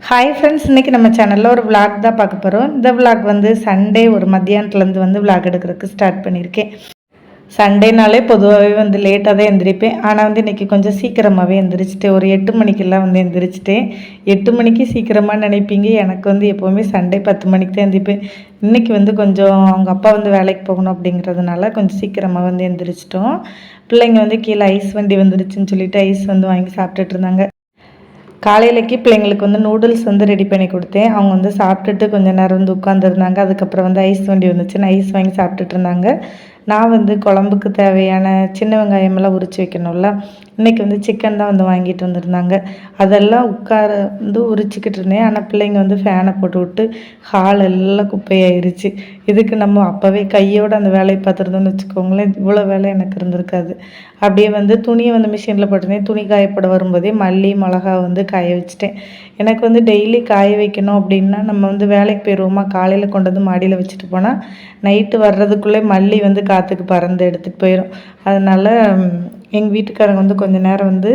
Hi friends, இன்றைக்கி நம்ம சேனலில் ஒரு விளாக் தான் பார்க்க போகிறோம். இந்த விளாக் வந்து சண்டே ஒரு மத்தியானத்துலேருந்து வந்து விளாக் எடுக்கிறதுக்கு ஸ்டார்ட் பண்ணியிருக்கேன். சண்டேனாலே பொதுவாகவே வந்து லேட்டாக தான் எழுந்திரிப்பேன். ஆனால் வந்து இன்றைக்கி கொஞ்சம் சீக்கிரமாகவே எழுந்திரிச்சிட்டேன். ஒரு 8 மணிக்கெல்லாம் வந்து எழுந்திரிச்சிட்டேன். 8 மணிக்கு சீக்கிரமாக நினைப்பீங்க. எனக்கு வந்து எப்போவுமே சண்டே 10 மணிக்கு தான் எழுந்திரிப்பேன். இன்றைக்கி வந்து கொஞ்சம் அவங்க அப்பா வந்து வேலைக்கு போகணும் அப்படிங்கிறதுனால கொஞ்சம் சீக்கிரமாக வந்து எழுந்திரிச்சிட்டோம். பிள்ளைங்க வந்து கீழே ஐஸ் வண்டி வந்துருச்சுன்னு சொல்லிட்டு ஐஸ் வந்து வாங்கி சாப்பிட்டுட்டு இருந்தாங்க. காலையிலக்கு பிள்ளைங்களுக்கு வந்து நூடுல்ஸ் வந்து ரெடி பண்ணி கொடுத்தேன். அவங்க வந்து சாப்பிட்டுட்டு கொஞ்சம் நேரம் வந்து உட்காந்துருந்தாங்க. அதுக்கப்புறம் வந்து ஐஸ் வண்டி வந்துச்சுன்னு ஐஸ் வாங்கி சாப்பிட்டுட்டு இருந்தாங்க. நான் வந்து குழம்புக்கு தேவையான சின்ன வெங்காயமெல்லாம் உரித்து வைக்கணும்ல, இன்றைக்கி வந்து சிக்கன் தான் வந்து வாங்கிட்டு வந்திருந்தாங்க. அதெல்லாம் உட்கார வந்து உரிச்சிக்கிட்டு இருந்தேன். ஆனால் பிள்ளைங்க வந்து ஃபேனை போட்டு விட்டு ஹால் எல்லாம் குப்பையாயிருச்சு. இதுக்கு நம்ம அப்போவே கையோடு அந்த வேலையை பார்த்துருந்தோம்னு வச்சுக்கோங்களேன், இவ்வளோ வேலை எனக்கு இருந்திருக்காது. அப்படியே வந்து துணியை வந்து மிஷினில் போட்டிருந்தேன். துணி காயப்பட வரும்போதே மல்லி மிளகா வந்து காய வச்சுட்டேன். எனக்கு வந்து டெய்லி காய வைக்கணும் அப்படின்னா நம்ம வந்து வேலைக்கு போயிடுவோமா, காலையில் கொண்டு வந்து மாடியில் வச்சுட்டு போனால் நைட்டு வர்றதுக்குள்ளே மல்லி வந்து காற்றுக்கு பறந்து எடுத்துகிட்டு போயிடும். அதனால் எங்கள் வீட்டுக்காரங்க வந்து கொஞ்சம் நேரம் வந்து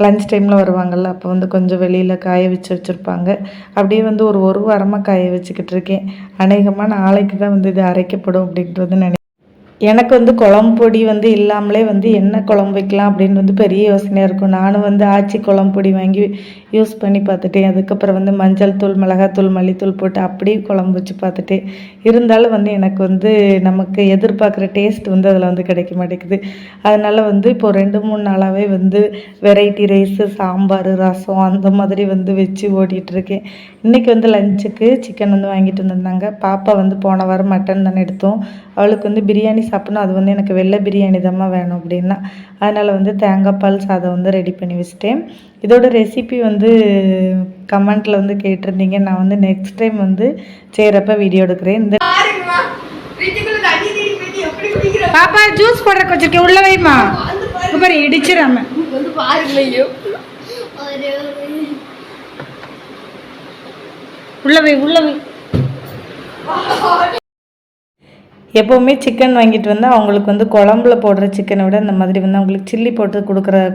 லன்ச் டைமில் வருவாங்கள்ல, அப்போ வந்து கொஞ்சம் வெளியில் காய வச்சுருப்பாங்க. அப்படியே வந்து ஒரு வாரமாக காய வச்சுக்கிட்டு இருக்கேன். அநேகமாக நாளைக்கு தான் வந்து இது அரைக்கப்படும் அப்படின்ட்டு வந்து எனக்கு வந்து குழம்பு பொடி வந்து இல்லாமலே வந்து என்ன குழம்பு வைக்கலாம் அப்படின்னு வந்து பெரிய யோசனையாக இருக்கும். நானும் வந்து ஆச்சி குழம்பு பொடி வாங்கி யூஸ் பண்ணி பார்த்துட்டேன். அதுக்கப்புறம் வந்து மஞ்சள் தூள், மிளகாத்தூள், மல்லித்தூள் போட்டு அப்படியே குழம்பு வச்சு பார்த்துட்டேன். இருந்தாலும் வந்து எனக்கு வந்து நமக்கு எதிர்பார்க்குற டேஸ்ட் வந்து அதில் வந்து கிடைக்க மாட்டேங்குது. அதனால் வந்து இப்போது 2-3 நாளாகவே வந்து வெரைட்டி ரைஸு, சாம்பார், ரசம் அந்த மாதிரி வந்து வச்சு ஓட்டிகிட்ருக்கேன். இன்றைக்கி வந்து லஞ்சுக்கு சிக்கன் வந்து வாங்கிட்டு வந்திருந்தாங்க. பாப்பா வந்து போன வாரம் மட்டன் தானே எடுத்தோம். அவளுக்கு வந்து பிரியாணி சாப்பிட்ணும். அது வந்து எனக்கு வெள்ளை பிரியாணி தாம்மா வேணும் அப்படின்னா, அதனால் வந்து தேங்காய் பால் சாதம் வந்து ரெடி பண்ணி வச்சுட்டேன். இதோட ரெசிபி வந்து கமெண்ட்டில் வந்து கேட்டிருந்தீங்க. நான் வந்து நெக்ஸ்ட் டைம் வந்து செய்கிறப்ப வீடியோ எடுக்கிறேன். இந்த பாப்பா ஜூஸ் போடுற கொஞ்சம் உள்ள வைமா, பாரு இடிச்சிடாம உள்ளவை எப்போவுமே சிக்கன் வாங்கிட்டு வந்து அவங்களுக்கு வந்து குழம்புல போடுற சிக்கனை விட இந்த மாதிரி வந்து அவங்களுக்கு சில்லி போட்டு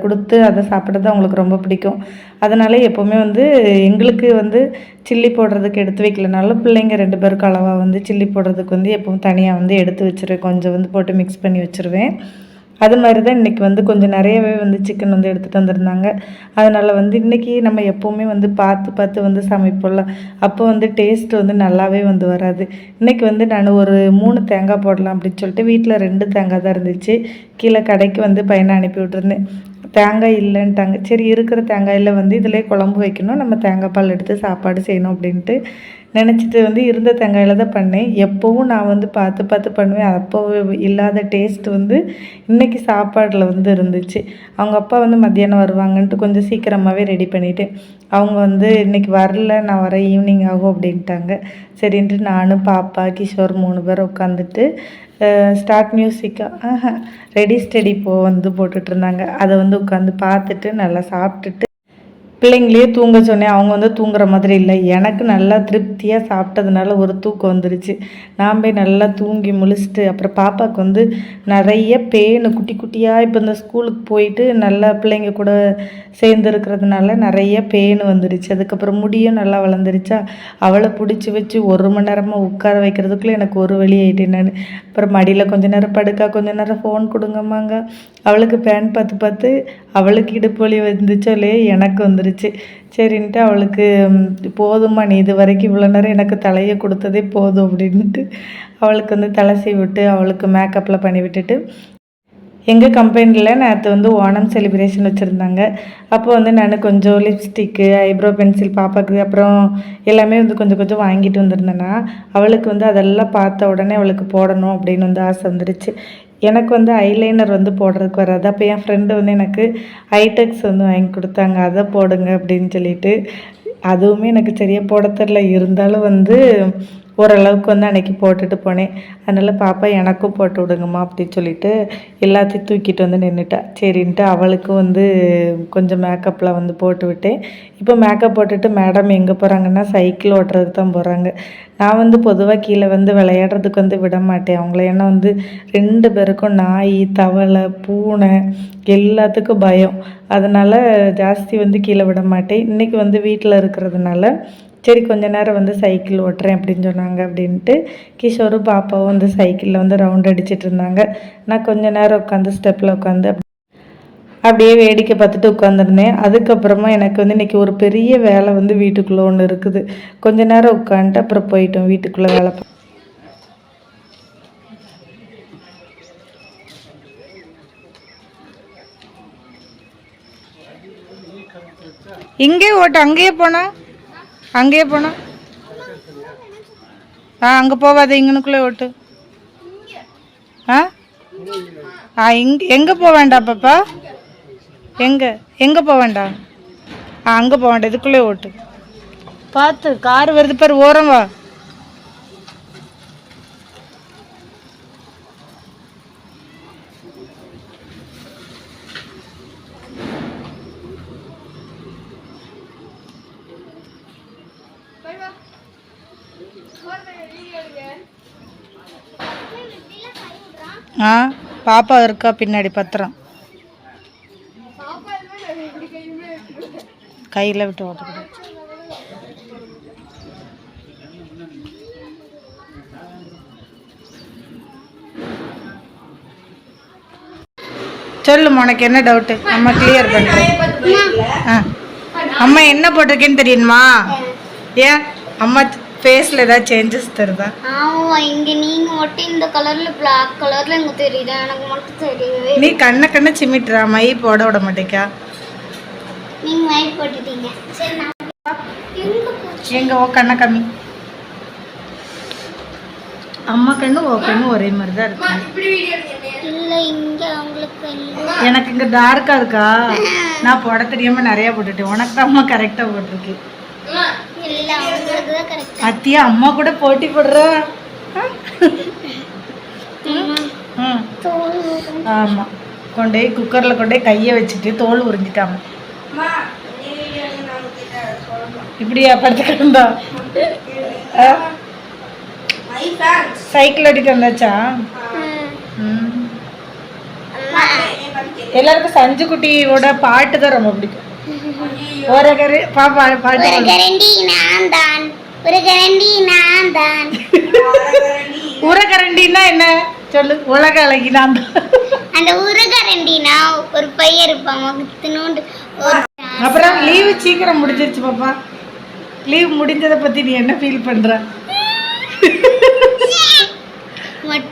கொடுத்து அதை சாப்பிட்றது அவங்களுக்கு ரொம்ப பிடிக்கும். அதனால எப்போவுமே வந்து எங்களுக்கு வந்து சில்லி போடுறதுக்கு எடுத்து வைக்கலனாலும் பிள்ளைங்க 2 பேருக்கு அளவாக வந்து சில்லி போடுறதுக்கு வந்து எப்பவும் தனியாக வந்து எடுத்து வச்சுருவேன். கொஞ்சம் வந்து போட்டு மிக்ஸ் பண்ணி வச்சுருவேன். அது மாதிரி தான் இன்றைக்கி வந்து கொஞ்சம் நிறையவே வந்து சிக்கன் வந்து எடுத்துகிட்டு வந்திருந்தாங்க. அதனால் வந்து இன்றைக்கி நம்ம எப்போவுமே வந்து பார்த்து வந்து சமைப்போம்ல, அப்போ வந்து டேஸ்ட் வந்து நல்லாவே வந்து வராது. இன்றைக்கி வந்து நான் ஒரு 3 தேங்காய் போடலாம் அப்படின்னு சொல்லிட்டு வீட்டில் 2 தேங்காய் தான் இருந்துச்சு. கீழே கடைக்கு வந்து பையனை அனுப்பி விட்டுருந்தேன். தேங்காய் இல்லைன்ட்டாங்க. சரி இருக்கிற தேங்காயில் வந்து இதிலே குழம்பு வைக்கணும், நம்ம தேங்காய் பால் எடுத்து சாப்பாடு செய்யணும் அப்படின்ட்டு நினச்சிட்டு வந்து இருந்த தேங்காயில் தான் பண்ணேன். எப்போவும் நான் வந்து பார்த்து பண்ணுவேன். அப்போ இல்லாத டேஸ்ட் வந்து இன்றைக்கி சாப்பாடில் வந்து இருந்துச்சு. அவங்க அப்பா வந்து மத்தியானம் வருவாங்கன்ட்டு கொஞ்சம் சீக்கிரமாகவே ரெடி பண்ணிவிட்டேன். அவங்க வந்து இன்றைக்கி வரல, நான் வரேன் ஈவினிங் ஆகும் அப்படின்ட்டாங்க. சரின்ட்டு நானும் பாப்பா கிஷோர் 3 பேர் உட்காந்துட்டு ஸ்டார்ட் மியூசிக்காக ரெடி ஸ்டெடி வந்து போட்டுட்ருந்தாங்க. அதை வந்து உட்காந்து பார்த்துட்டு நல்லா சாப்பிட்டுட்டு பிள்ளைங்களையே தூங்க சொன்னேன். அவங்க வந்து தூங்குற மாதிரி இல்லை. எனக்கு நல்லா திருப்தியாக சாப்பிட்டதுனால ஒரு தூக்கம் வந்துருச்சு. நான் போய் நல்லா தூங்கி முழிச்சிட்டு அப்புறம் பாப்பாவுக்கு வந்து நிறைய பேனு குட்டி குட்டியாக இப்போ இந்த ஸ்கூலுக்கு போயிட்டு நல்லா பிள்ளைங்க கூட சேர்ந்து இருக்கிறதுனால நிறைய பேனு வந்துருச்சு. அதுக்கப்புறம் முடியும் நல்லா வளர்ந்துருச்சா, அவளை பிடிச்சி வச்சு 1 மணி நேரமாக உட்கார வைக்கிறதுக்குள்ளே எனக்கு ஒரு வழி ஆகிட்டேன் நான். அப்புறம் மடியில் கொஞ்சம் நேரம் படுக்கா, கொஞ்சம் நேரம் ஃபோன் கொடுங்கம்மாங்க. அவளுக்கு பேன் பார்த்து அவளுக்கு இடுப்பு வலி வந்துச்சோ இல்லையே எனக்கு வந்துருச்சு. சரின்ட்டு அவளுக்கு போதும்மா, நீ இது வரைக்கும் இவ்வளோ நேரம் எனக்கு தலையை கொடுத்ததே போதும் அப்படின்ட்டு அவளுக்கு வந்து தலை சீவி விட்டு அவளுக்கு மேக்கப்பில் பண்ணி விட்டுட்டு எங்கள் கம்பெனியில் நேற்று வந்து ஓணம் செலிப்ரேஷன் வச்சுருந்தாங்க. அப்போ வந்து நான் கொஞ்சம் லிப்ஸ்டிக்கு, ஐப்ரோ பென்சில் பாப்பாவுக்கு அப்புறம் எல்லாமே வந்து கொஞ்சம் கொஞ்சம் வாங்கிட்டு வந்திருந்தேன்னா அவளுக்கு வந்து அதெல்லாம் பார்த்த உடனே அவளுக்கு போடணும் அப்படின்னு வந்து ஆசை வந்துருச்சு. எனக்கு வந்து ஐலைனர் வந்து போடுறதுக்கு வராது. அப்போ என் ஃப்ரெண்டு வந்து எனக்கு ஐடெக்ஸ் வந்து வாங்கி கொடுத்தாங்க. அதை போடுங்க அப்படின்னு சொல்லிட்டு அதுவுமே எனக்கு சரியாக போட தெரில. இருந்தாலும் வந்து ஓரளவுக்கு வந்து அன்றைக்கி போட்டுட்டு போனேன். அதனால் பாப்பா எனக்கும் போட்டு விடுங்கம்மா அப்படின்னு சொல்லிட்டு எல்லாத்தையும் தூக்கிட்டு வந்து நின்றுட்டா. சரின்ட்டு அவளுக்கும் வந்து கொஞ்சம் மேக்கப்பில் வந்து போட்டு விட்டேன். இப்போ மேக்கப் போட்டுட்டு மேடம் எங்கே போகிறாங்கன்னா சைக்கிள் ஓட்டுறதுக்கு தான் போகிறாங்க. நான் வந்து பொதுவாக கீழே வந்து விளையாடுறதுக்கு வந்து விட மாட்டேன் அவங்கள. ஏன்னா வந்து 2 பேருக்கும் நாய், தவளை, பூனை எல்லாத்துக்கும் பயம். அதனால் ஜாஸ்தி வந்து கீழே விட மாட்டேன். இன்றைக்கி வந்து வீட்டில் இருக்கிறதுனால சரி கொஞ்ச நேரம் வந்து சைக்கிள் ஓட்டுறேன் அப்படின்னு சொன்னாங்க. அப்படின்ட்டு கிஷோரும் பாப்பாவும் வந்து சைக்கிளில் வந்து ரவுண்ட் அடிச்சிட்டு இருந்தாங்க. நான் கொஞ்ச நேரம் உட்காந்து ஸ்டெப்பில் உட்காந்து அப்படியே வேடிக்கை பார்த்துட்டு உட்காந்துருந்தேன். அதுக்கப்புறமா எனக்கு வந்து இன்றைக்கி ஒரு பெரிய வேலை வந்து வீட்டுக்குள்ளே ஒன்று இருக்குது. கொஞ்ச நேரம் உட்காந்துட்டு அப்புறம் போயிட்டோம் வீட்டுக்குள்ளே வேலை. இங்கே ஓட்டு, அங்கேயே போனா அங்கே போகாத, இங்கனுக்குள்ளே ஓட்டு. எங்கே போக வேண்டாம் பாப்பா, எங்கே போக வேண்டாம். அங்கே போக வேண்டாம், இதுக்குள்ளே ஓட்டு. பார்த்து கார் வருது பாரு, ஓரம் வா. பாப்பா இருக்கா பின்னாடி பத்திரம், கையில் விட்டு ஓட்டக்கூடாது. சொல்லுமா, உனக்கு என்ன டவுட்டு? அம்மா கிளியர் பண்ணுறேன். அம்மா என்ன போட்டிருக்கேன்னு தெரியுமா? ஏன் அம்மா ஃபேஸில் ஏதாவது சேஞ்சஸ் தருதா? இங்கே நீங்கள் மட்டும் இந்த கலரில் பிளாக் கலரில் இங்கே தெரியுது, எனக்கு மட்டும் தெரியவே. நீ கண்ணை சிமிட்டுறா, மை போட விட மாட்டேக்கா. நீங்கள் மை போட்டுட்டீங்க. சரி எங்க ஓ கண்ணை கம்மி. அம்மா கண்ணு ஓ கண்ணு ஒரே மாதிரி தான் இருக்கு. இல்லை இங்கே உங்களுக்கு எனக்கு இங்கே டார்க்காக இருக்கா? நான் போட தெரியாமல் நிறையா போட்டுட்டேன். உனக்கு தான் அம்மா கரெக்டாக போட்டிருக்கு. அத்தியா அம்மா கூட போட்டி போடுறா. ஆமா, கொண்டே குக்கரில் கொண்டே கையை வச்சுட்டு தோல் உறிஞ்சிட்டாம இப்படியா படுத்துக்கிட்டா? சைக்கிள் ஓட்டிட்டு வந்தாச்சா? எல்லாருக்கும் சஞ்சு குட்டியோட பாட்டு தான் ரொம்ப பிடிக்கும். உரகரண்டினா என்ன சொல்லு? உலக அழகி நான் தான். அந்த உரகரண்டினா ஒரு பையன் இருப்பான். அப்புறம் லீவு சீக்கிரம் முடிஞ்சிருச்சு பாப்பா. லீவ் முடிஞ்சதை பத்தி நீ என்ன ஃபீல் பண்ற?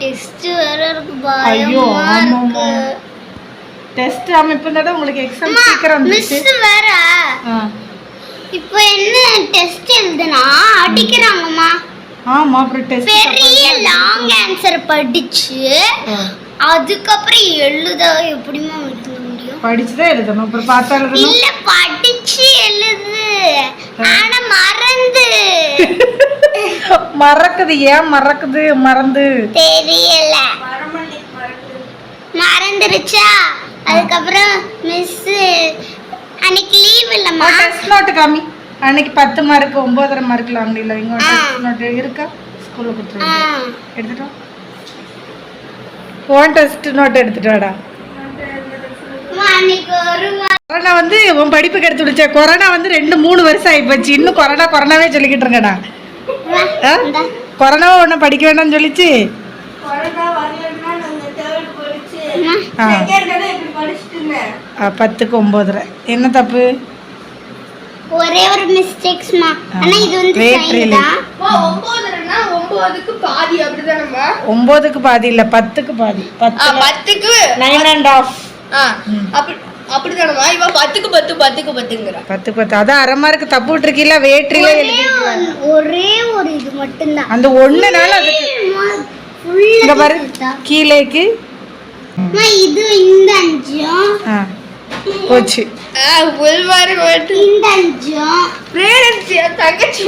டெஸ்ட் வேற இருக்கு, பயமா இருக்கு. டெஸ்ட் அமைப்புனதா உங்களுக்கு எக்ஸாம் சீக்கிரம் வந்துச்சு. மிஸ் வேற இப்போ என்ன டெஸ்ட் எழுதுனா அடிக்குறாங்கம்மா. ஆமா, அப்புறம் டெஸ்ட் பெரிய லாங் ஆன்சர் படிச்சு அதுக்கு அப்புறம் எழுத எப்படிமா எழுத முடியும்? படிச்சு தான் எழுதணும். அப்புறம் பார்த்தா எழுதணும். இல்ல படிச்சு எழுது, ஆனா மறக்குது. ஏன் மறக்குது? மறந்து தெரியல, மறந்துருச்சா? அதுக்கப்புறம் மிஸ் அன்னைக்கு லீவ் இல்லம்மா. டெஸ்ட் நோட் காமி. அன்னைக்கு 10 மார்க் 9.5 மார்க்ல வாங்கல. இங்க டெஸ்ட் நோட் இருக்கா? ஸ்கூல்ல கொடுத்துருங்க. எடுத்துட்டோம். ஓன் டெஸ்ட் நோட் எடுத்துட்டு வாடா. கொரோனா வந்து உன் படிப்புக்கு எடுத்து விடுச்ச. கொரோனா வந்து 2-3 வருஷம் ஆயிப்போச்சு. இன்னும் கொரோனாவே சொல்லிக்கிட்டு இருக்கடா. கொரோனாவை ஒன்றும் படிக்க வேண்டாம்னு சொல்லிச்சு. 10க்கு 9.5 என்ன தப்பு? ஒரே ஒரு மிஸ்டேக்ஸ்மா. ஆனா இது வந்து வேட்ரில 9க்கு பாதி அப்படிதானம்மா? 9க்கு பாதி இல்ல, 10க்கு பாதி. 10க்கு 9.5. அப்படிதானம்மா? இவ 10க்கு 10ங்கற. 10க்கு 10 அத அரை மார்க் தப்பு விட்டுருக்கீல. வேட்ரில எழுதிருக்கீங்க. ஒரே ஒரு இது மட்டும் தான். அந்த ஒண்ணுனால அதுக்கு இங்க பாரு கீழேக்கு இது இந்த 5 போச்சு. இந்த 5 பேரன்ஸ் தங்கச்சி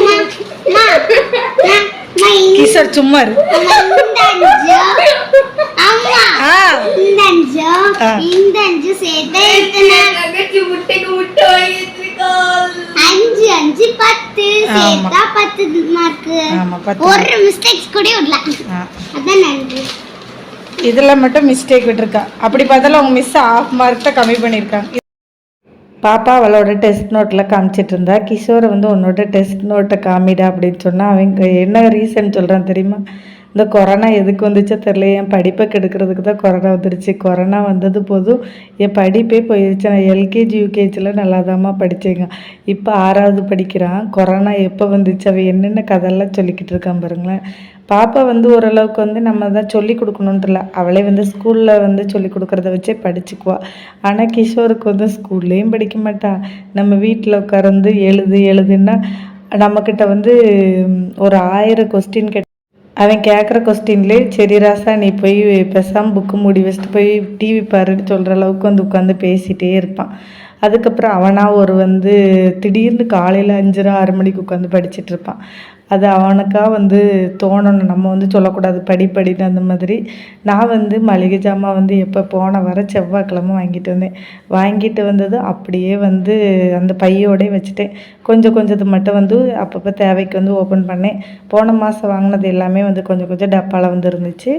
கிஷோர் சும்மா இரு. ஆ. இதுல மட்டும் மிஸ்டேக் விட்டுருக்கா. அப்படி பார்த்தாலும் அவங்க மிஸ் ஆஃப் மார்க் தான் கம்மி பண்ணியிருக்காங்க. பாப்பா அவளோட டெஸ்ட் நோட்டில் காமிச்சிட்டு இருந்தா. கிஷோரை வந்து உன்னோட டெஸ்ட் நோட்டை காமிடா அப்படின்னு சொன்னால் அவங்க என்ன ரீசன் சொல்கிறான் தெரியுமா? இந்த கொரோனா எதுக்கு வந்துச்சோ தெரில, என் படிப்பை கெடுக்கிறதுக்கு தான் கொரோனா வந்துடுச்சு. கொரோனா வந்தது போதும் என் படிப்பே போயிடுச்சு. நான் எல்கேஜி யூகேஜியில் நல்லாதாம்மா படித்தேங்க. இப்போ 6வது படிக்கிறான். கொரோனா எப்போ வந்துச்சு, அவன் என்னென்ன கதையெல்லாம் சொல்லிக்கிட்டு இருக்கான் பாருங்களேன். பாப்பா வந்து ஓரளவுக்கு வந்து நம்ம தான் சொல்லி கொடுக்கணுன்ட்டுல, அவளே வந்து ஸ்கூலில் வந்து சொல்லி கொடுக்குறத வச்சே படிச்சுக்குவா. ஆனால் கிஷோருக்கு வந்து ஸ்கூல்லேயும் படிக்க மாட்டான். நம்ம வீட்டில் உட்காந்து எழுதுன்னா நம்மக்கிட்ட வந்து ஒரு 1000 கொஸ்டின் அவன் கேட்குற கொஸ்டின்லேயே சரி ராசா நீ போய் பேசாமல் புக்கு மூடி வச்சுட்டு போய் டிவி பாருன்னு சொல்கிற அளவுக்கு வந்து உட்காந்து பேசிகிட்டே இருப்பான். அதுக்கப்புறம் அவனாக ஒரு வந்து திடீர்னு காலையில் 5:30 6 மணிக்கு உட்காந்து படிச்சுட்டு இருப்பான். அது அவனுக்காக வந்து தோணணும், நம்ம வந்து சொல்லக்கூடாது படின்னு அந்த மாதிரி. நான் வந்து மளிகை ஜாமான் வந்து எப்போ போன வர செவ்வாய்க்கிழமை வாங்கிட்டு வந்தேன். வாங்கிட்டு வந்தது அப்படியே வந்து அந்த பையோடே வச்சுட்டேன். கொஞ்சத்தை மட்டும் வந்து அப்பப்போ தேவைக்கு வந்து ஓப்பன் பண்ணேன். போன மாதம் வாங்கினது எல்லாமே வந்து கொஞ்சம் டப்பாவில் வந்து இருந்துச்சு.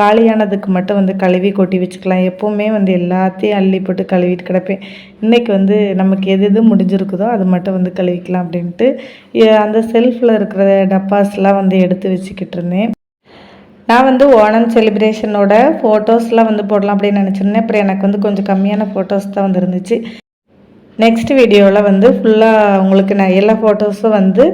காலியானதுக்கு மட்டும் வந்து கழுவி கொட்டி வச்சுக்கலாம். எப்போவுமே வந்து எல்லாத்தையும் அள்ளி போட்டு கழுவிட்டு கிடப்பேன். இன்றைக்கி வந்து நமக்கு எது முடிஞ்சிருக்குதோ அது மட்டும் வந்து கழுவிக்கலாம் அப்படின்ட்டு அந்த செல்ஃபில் இருக்கிற டப்பாஸ்லாம் வந்து எடுத்து வச்சுக்கிட்டு இருந்தேன். நான் வந்து ஓணம் செலிப்ரேஷனோட ஃபோட்டோஸ்லாம் வந்து போடலாம் அப்படின்னு நினச்சிருந்தேன். அப்புறம் எனக்கு வந்து கொஞ்சம் கம்மியான ஃபோட்டோஸ் தான் வந்து இருந்துச்சு. நெக்ஸ்ட் வீடியோவில் வந்து ஃபுல்லாக உங்களுக்கு நான் எல்லா ஃபோட்டோஸும் வந்து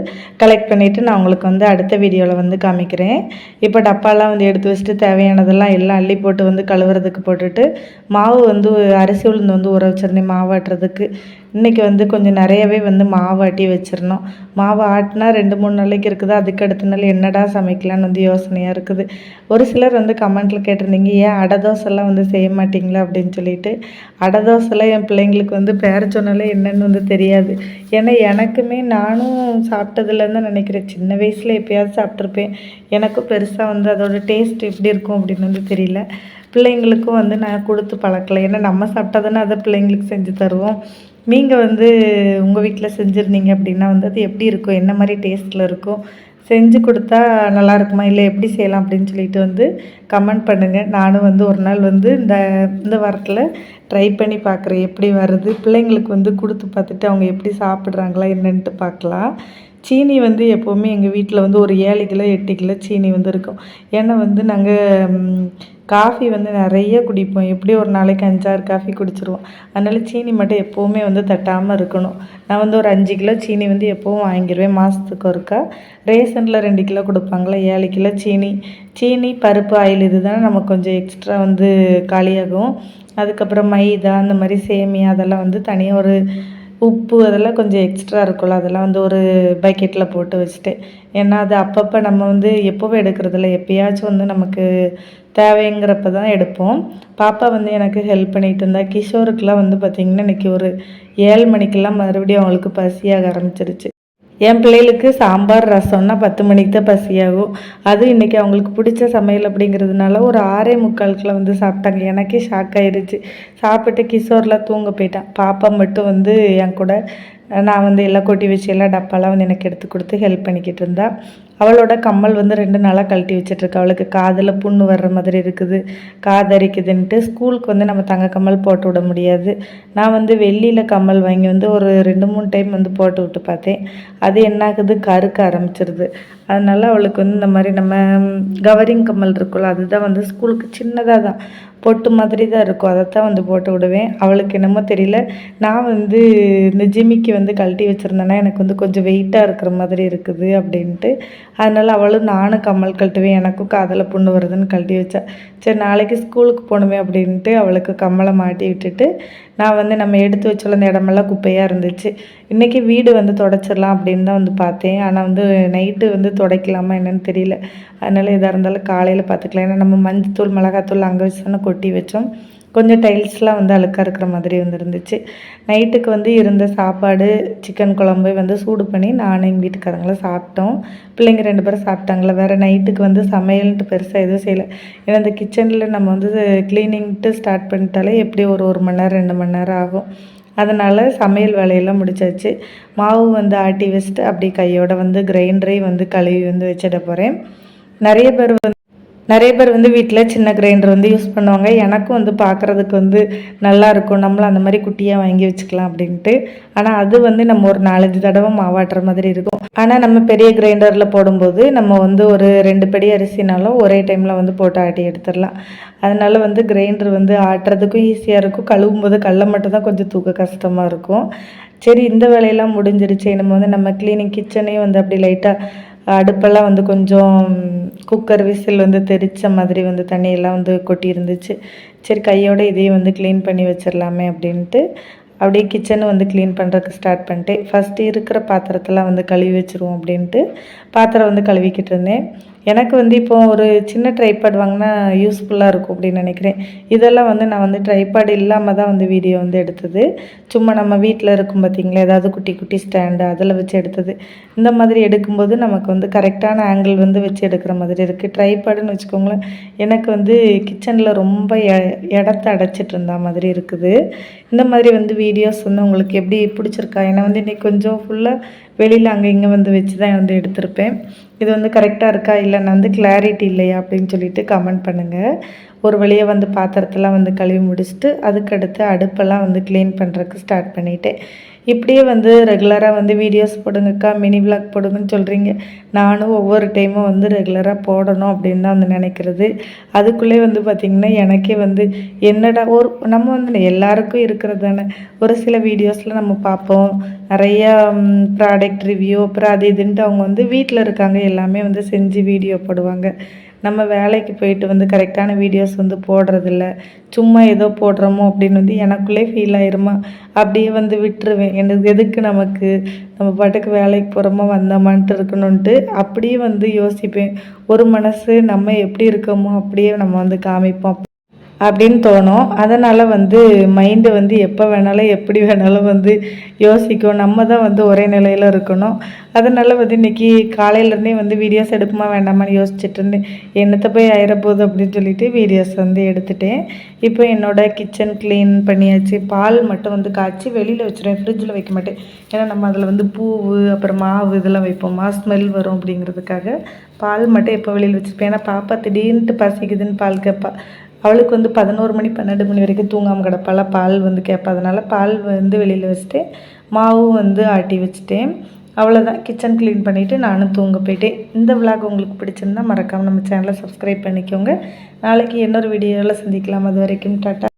கலெக்ட் பண்ணிவிட்டு நான் உங்களுக்கு வந்து அடுத்த வீடியோவில் வந்து காமிக்கிறேன். இப்போ டப்பாலாம் வந்து எடுத்து வச்சுட்டு தேவையானதெல்லாம் எல்லாம் அள்ளி போட்டு வந்து கழுவுறதுக்கு போட்டுட்டு மாவு வந்து அரிசி உளுந்து வந்து ஊற வச்சுருந்தேன் மாவாட்டுறதுக்கு. இன்றைக்கி வந்து கொஞ்சம் நிறையவே வந்து மாவாட்டி வச்சிடணும். மாவு ஆட்டினா 2-3 நாளைக்கு இருக்குது. அதுக்கு அடுத்த நாள் என்னடா சமைக்கலான்னு வந்து யோசனையாக இருக்குது. ஒரு சிலர் வந்து கமெண்ட்டில் கேட்டிருந்தீங்க, ஏன் அடை தோசைலாம் வந்து செய்ய மாட்டிங்களா அப்படின்னு சொல்லிட்டு. அடை தோசைலாம் என் பிள்ளைங்களுக்கு வந்து பேர சொன்னாலே என்னென்னு வந்து தெரியாது. ஏன்னா எனக்குமே நானும் சாப்பிட்டதுலேருந்து தான் நினைக்கிறேன். சின்ன வயசில் எப்போயாவது சாப்பிட்ருப்பேன். எனக்கும் பெருசாக வந்து அதோடய டேஸ்ட் எப்படி இருக்கும் அப்படின்னு வந்து தெரியல. பிள்ளைங்களுக்கும் வந்து நான் கொடுத்து பழக்கலை. ஏன்னா நம்ம சாப்பிட்டா அதை பிள்ளைங்களுக்கு செஞ்சு தருவோம். நீங்கள் வந்து உங்கள் வீட்டில் செஞ்சுருந்தீங்க அப்படின்னா வந்து அது எப்படி இருக்கும், என்ன மாதிரி டேஸ்ட்டில் இருக்கும், செஞ்சு கொடுத்தா நல்லா இருக்குமா இல்லை எப்படி செய்யலாம் அப்படின்னு சொல்லிட்டு வந்து கமெண்ட் பண்ணுங்கள். நானும் வந்து ஒரு நாள் வந்து இந்த வாரத்தில் ட்ரை பண்ணி பார்க்குறேன் எப்படி வருது. பிள்ளைங்களுக்கு வந்து கொடுத்து பார்த்துட்டு அவங்க எப்படி சாப்பிட்றாங்களா என்னன்ட்டு பார்க்கலாம். சீனி வந்து எப்போவுமே எங்கள் வீட்டில் வந்து ஒரு 7 கிலோ 8 கிலோ சீனி வந்து இருக்கும். ஏன்னா வந்து நாங்கள் காஃபி வந்து நிறைய குடிப்போம். எப்படியும் ஒரு நாளைக்கு 5-6 காஃபி குடிச்சிருவோம். அதனால் சீனி மட்டும் எப்போவுமே வந்து தட்டாமல் இருக்கணும். நான் வந்து ஒரு 5 கிலோ சீனி வந்து எப்போவும் வாங்கிடுவேன் மாதத்துக்கு ஒருக்கா. ரேஷனில் 2 கிலோ கொடுப்பாங்களா, 7 கிலோ சீனி பருப்பு ஆயில் இது தானே நமக்கு கொஞ்சம் எக்ஸ்ட்ரா வந்து காலியாகும். அதுக்கப்புறம் மைதா அந்த மாதிரி சேமியா அதெல்லாம் வந்து தனியாக ஒரு உப்பு அதெல்லாம் கொஞ்சம் எக்ஸ்ட்ரா இருக்கும்ல, அதெல்லாம் வந்து ஒரு பக்கெட்டில் போட்டு வச்சுட்டேன். ஏன்னா அது அப்பப்போ நம்ம வந்து எப்போவும் எடுக்கிறதில்ல, எப்போயாச்சும் வந்து நமக்கு தேவைங்கிறப்ப தான் எடுப்போம். பாப்பா வந்து எனக்கு ஹெல்ப் பண்ணிகிட்டு இருந்தா. கிஷோருக்கெலாம் வந்து பார்த்திங்கன்னா இன்றைக்கி ஒரு 7 மணிக்கெல்லாம் மறுபடியும் அவங்களுக்கு பசியாக ஆரம்பிச்சிருச்சு. என் பிள்ளைகளுக்கு சாம்பார் ரசம்னா 10 மணிக்கு தான் பசியாகும். அதுவும் இன்றைக்கி அவங்களுக்கு பிடிச்ச சமையல் அப்படிங்கிறதுனால ஒரு 6:45 வந்து சாப்பிட்டாங்க. எனக்கே ஷாக் ஆகிடுச்சு. சாப்பிட்டு கிஷோர்லாம் தூங்க போயிட்டான். பாப்பா மட்டும் வந்து என் கூட நான் வந்து எல்லாம் கொட்டி வச்சு எல்லாம் டப்பாலாம் வந்து எனக்கு எடுத்து கொடுத்து ஹெல்ப் பண்ணிக்கிட்டு இருந்தா. அவளோட கம்மல் வந்து 2 நாளாக கழட்டி வச்சிட்ருக்கா. அவளுக்கு காதில் புண்ணு வர்ற மாதிரி இருக்குது, காதரிக்குதுன்ட்டு. ஸ்கூலுக்கு வந்து நம்ம தங்க கம்மல் போட்டு விட முடியாது. நான் வந்து வெள்ளியில் கம்மல் வாங்கி வந்து ஒரு 2-3 டைம் வந்து போட்டு விட்டு பார்த்தேன். அது என்னாகுது, கருக்க ஆரம்பிச்சிருது. அதனால் அவளுக்கு வந்து இந்த மாதிரி நம்ம கவரிங் கம்மல் இருக்குல்ல, அதுதான் வந்து ஸ்கூலுக்கு சின்னதாக தான் பொட்டு மாதிரி தான் இருக்கும், அதைத்தான் வந்து போட்டு விடுவேன். அவளுக்கு என்னமோ தெரியல, நான் வந்து இந்த ஜிமிக்கி வந்து கழட்டி வச்சுருந்தேன்னா எனக்கு வந்து கொஞ்சம் வெயிட்டாக இருக்கிற மாதிரி இருக்குது அப்படின்ட்டு. அதனால் அவளும் நானும் கம்மல் கழட்டுவேன், எனக்கும் காதில் புண்ணு வருதுன்னு கழட்டி வச்சேன். சரி நாளைக்கு ஸ்கூலுக்கு போகணுமே அப்படின்ட்டு அவளுக்கு கம்மலை மாட்டி விட்டுட்டு நான் வந்து நம்ம எடுத்து வச்சுள்ள அந்த இடமெல்லாம் குப்பையாக இருந்துச்சு. இன்றைக்கி வீடு வந்து துடைச்சிடலாம் அப்படின்னு தான் வந்து பார்த்தேன். ஆனால் வந்து நைட்டு வந்து துடைக்கலாமா என்னன்னு தெரியல. அதனால் எதாக இருந்தாலும் காலையில் பார்த்துக்கலாம். ஏன்னா நம்ம மஞ்சத்தூள் மிளகாத்தூள் அங்கே வச்சு தானே கொட்டி வச்சோம். கொஞ்சம் டைல்ஸ்லாம் வந்து அழுக்காக இருக்கிற மாதிரி வந்து இருந்துச்சு. நைட்டுக்கு வந்து இருந்த சாப்பாடு சிக்கன் குழம்பு வந்து சூடு பண்ணி நானும் எங்கள் வீட்டுக்காரங்களும் சாப்பிட்டோம். பிள்ளைங்க 2 பேரும் சாப்பிட்டாங்களா. வேறு நைட்டுக்கு வந்து சமையல்ன்ட்டு பெருசாக எதுவும் செய்யலை. ஏன்னா இந்த கிச்சனில் நம்ம வந்து க்ளீனிங்ட்டு ஸ்டார்ட் பண்ணிட்டாலே எப்படியும் ஒரு 1 மணி நேரம் 2 மணி நேரம் ஆகும். அதனால் சமையல் வேலையெல்லாம் முடிச்சாச்சு. மாவு வந்து ஆட்டி வச்சுட்டு அப்படியே கையோட வந்து கிரைண்டரையும் வந்து கழுவி வந்து வச்சிட போகிறேன். நிறைய பேர் வந்து வீட்டில் சின்ன கிரைண்டர் வந்து யூஸ் பண்ணுவாங்க. எனக்கும் வந்து பார்க்குறதுக்கு வந்து நல்லாயிருக்கும். நம்மளும் அந்த மாதிரி குட்டியாக வாங்கி வச்சுக்கலாம் அப்படின்ட்டு. ஆனால் அது வந்து நம்ம ஒரு 4-5 தடவை மாவாட்டுற மாதிரி இருக்கும். ஆனால் நம்ம பெரிய கிரைண்டரில் போடும்போது நம்ம வந்து ஒரு 2 படி அரிசினாலும் ஒரே டைமில் வந்து போட்டு ஆட்டி எடுத்துடலாம். அதனால வந்து கிரைண்டர் வந்து ஆட்டுறதுக்கும் ஈஸியாக இருக்கும். கழுவும் போது கல்லை மட்டும் தான் கொஞ்சம் தூக்க கஷ்டமாக இருக்கும். சரி, இந்த வேலையெல்லாம் முடிஞ்சிருச்சு. நம்ம க்ளீனிங் கிச்சனையும் வந்து அப்படி லைட்டாக அடுப்பெல்லாம் வந்து கொஞ்சம் குக்கர் விசில் வந்து தெரித்த மாதிரி வந்து தண்ணியெல்லாம் வந்து கொட்டி இருந்துச்சு. சரி, கையோடு இதையும் வந்து க்ளீன் பண்ணி வச்சிடலாமே அப்படின்ட்டு அப்படியே கிச்சனை வந்து க்ளீன் பண்ணுறதுக்கு ஸ்டார்ட் பண்ணிட்டேன். ஃபஸ்ட்டு இருக்கிற பாத்திரத்தெல்லாம் வந்து கழுவி வச்சுருவோம் அப்படின்ட்டு பாத்திரம் வந்து கழுவிக்கிட்டு இருந்தேன். எனக்கு வந்து இப்போ ஒரு சின்ன ட்ரைபாட் வாங்கினா யூஸ்ஃபுல்லாக இருக்கும் அப்படின்னு நினைக்கிறேன். இதெல்லாம் வந்து நான் வந்து ட்ரைபாட் இல்லாமல் தான் வந்து வீடியோ வந்து எடுத்தது. சும்மா நம்ம வீட்டில் இருக்கும் பார்த்திங்களா, ஏதாவது குட்டி குட்டி ஸ்டாண்டு அதில் வச்சு எடுத்தது. இந்த மாதிரி எடுக்கும்போது நமக்கு வந்து கரெக்டான ஆங்கிள் வந்து வச்சு எடுக்கிற மாதிரி இருக்குது. ட்ரைபாடுன்னு வச்சுக்கோங்களேன், எனக்கு வந்து கிச்சனில் ரொம்ப இடத்த அடைச்சிட்டு இருந்த மாதிரி இருக்குது. இந்த மாதிரி வந்து வீடியோஸ் வந்து உங்களுக்கு எப்படி பிடிச்சிருக்கா? ஏன்னா வந்து இன்றைக்கி கொஞ்சம் ஃபுல்லாக வெளியில் அங்கே இங்கே வந்து வச்சு தான் வந்து எடுத்திருப்பேன். இது வந்து கரெக்டாக இருக்கா, இல்லை நான் வந்து கிளாரிட்டி இல்லையா அப்படின்னு சொல்லிட்டு கமெண்ட் பண்ணுங்கள். ஒரு வழியாக வந்து பாத்திரத்தெல்லாம் வந்து கழுவி முடிச்சுட்டு அதுக்கடுத்து அடுப்பெல்லாம் வந்து க்ளீன் பண்ணுறதுக்கு ஸ்டார்ட் பண்ணிவிட்டேன். இப்படியே வந்து ரெகுலராக வந்து வீடியோஸ் போடுங்கக்கா, மினி விளாக் போடுங்கன்னு சொல்கிறீங்க. நானும் ஒவ்வொரு டைமும் வந்து ரெகுலராக போடணும் அப்படின்னு தான் வந்து நினைக்கிறது. அதுக்குள்ளே வந்து பார்த்திங்கன்னா எனக்கே வந்து என்னடா நம்ம வந்து எல்லாருக்கும் இருக்கிறது தானே. ஒரு சில வீடியோஸில் நம்ம பார்ப்போம், நிறையா ப்ராடக்ட் ரிவ்யூ அப்புறம் அது இதுன்ட்டு அவங்க வந்து வீட்டில் இருக்காங்க எல்லாமே வந்து செஞ்சு வீடியோ போடுவாங்க. நம்ம வேலைக்கு போயிட்டு வந்து கரெக்டான வீடியோஸ் வந்து போடுறதில்ல. சும்மா ஏதோ போடுறோமோ அப்படின்னு வந்து எனக்குள்ளே ஃபீல் ஆயிருமா, அப்படியே வந்து விட்டுருவேன். எனக்கு எதுக்கு நமக்கு, நம்ம பாட்டுக்கு வேலைக்கு போகிறோமோ வந்தோமான்ட்டு இருக்கணுன்ட்டு அப்படியே வந்து யோசிப்பேன். ஒரு மனசு நம்ம எப்படி இருக்கோமோ அப்படியே நம்ம வந்து காமிப்போம் அப்படின்னு தோணும். அதனால் வந்து மைண்டு வந்து எப்போ வேணாலும் எப்படி வேணாலும் வந்து யோசிக்கும். நம்ம தான் வந்து ஒரே நிலையில் இருக்கணும். அதனால் வந்து இன்றைக்கி காலையிலேருந்தே வந்து வீடியோஸ் எடுக்குமா வேண்டாமான்னு யோசிச்சுட்டு இருந்தேன். என்னத்தை போய் ஆயிரப்போகுது அப்படின்னு சொல்லிட்டு வீடியோஸ் வந்து எடுத்துட்டேன். இப்போ என்னோடய கிச்சன் க்ளீன் பண்ணியாச்சு. பால் மட்டும் வந்து காய்ச்சி வெளியில் வச்சுருவேன், ஃப்ரிட்ஜில் வைக்க மாட்டேன். ஏன்னா நம்ம அதில் வந்து பூவு அப்புறம் மாவு இதெல்லாம் வைப்போமா, ஸ்மெல் வரும் அப்படிங்கிறதுக்காக பால் மட்டும் எப்போ வெளியில் வச்சுருப்பேன். ஏன்னா பாப்பா திடீர்னுட்டு பசிக்குதுன்னு பால் கேட்பா. அவளுக்கு வந்து 11 மணி 12 மணி வரைக்கும் தூங்காமல் கிடப்பால, பால் வந்து கேட்பா. அதனால் பால் வந்து வெளியில் வச்சுட்டு மாவும் வந்து ஆட்டி வச்சுட்டேன். அவ்வளோதான், கிச்சன் க்ளீன் பண்ணிவிட்டு நானும் தூங்க போயிட்டேன். இந்த விளாக் உங்களுக்கு பிடிச்சிருந்தா மறக்காமல் நம்ம சேனலை சப்ஸ்கிரைப் பண்ணிக்கோங்க. நாளைக்கு இன்னொரு வீடியோவில் சந்திக்கலாம். அது வரைக்கும் டாட்டா.